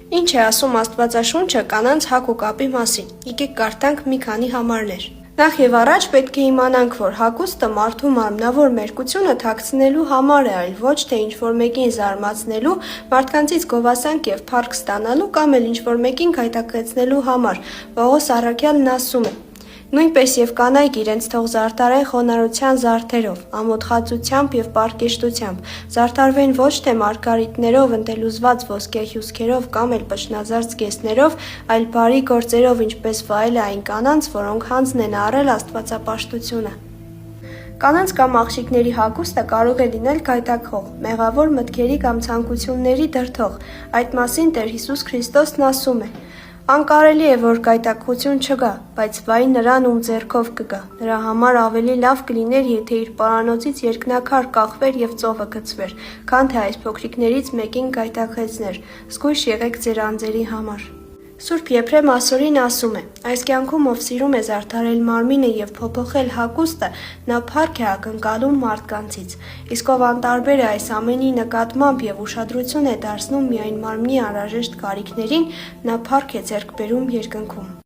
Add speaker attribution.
Speaker 1: Ինչ է ասում Աստվածաշունչը կանանց հակ ու կապի մասին։ Եկեք կարդանք մի քանի համարներ։ Նախ եւ առաջ պետք է իմանանք, որ հագուստը մարդու մարմնավոր մերկությունը թաքցնելու համար է, այլ ոչ թե ինչ-որ մեկին զարմացնելու, մարդկանցից գովասանք եւ փառք ստանալու կամ էլ ինչ-որ մեկին գայթակղեցնելու համար։ Պողոս առաքյալն ասում է. Նույնպես եւ կանայք իրենց թող զարդարեն խոնարհության զարդերով, ամոթխածությամբ եւ պարկեշտությամբ, զարդարվեն ոչ թե մարգարիտներով, ընտելուզված ոսկե հյուսքերով կամ էլ պշնազարդ զգեստներով, այլ բարի գործերով, ինչպես վայել է այն կանանց, որոնք հանձն են առել աստվածապաշտությունը։ Կանանց կամ աղջիկների հագուստը կարող է լինել գայթակղող, մեղավոր մտքերի կամ ցանկությունների դրդող։ Այդ մասին Տեր Հիսուս Քրիստոսն ասում է. Անկարելի է, որ գայթակղություն չգա, բայց վայ նրան, ում ձեռքով կգա։ Նրա համար ավելի լավ կլիներ, եթե իր պարանոցից երկնաքար կախվեր եւ ծովը գցվեր, քան թե այս փոքրիկներից մեկին գայթակղեցներ։ Զգույշ եղեք ձեր անձերի համար։ Սուրբ Եփրեմ Ասորին ասում է. այս կյանքում ով սիրում է զարդարել մարմինը եւ փոփոխել հագուստը, նա փառք է ակնկալում մարդկանցից, իսկ ով անտարբեր է այս ամենի նկատմամբ եւ ուշադրություն է դարձնում միայն մարմնի անհրաժեշտ կարիքներին, նա փառք է ձեռք բերում երկնքում։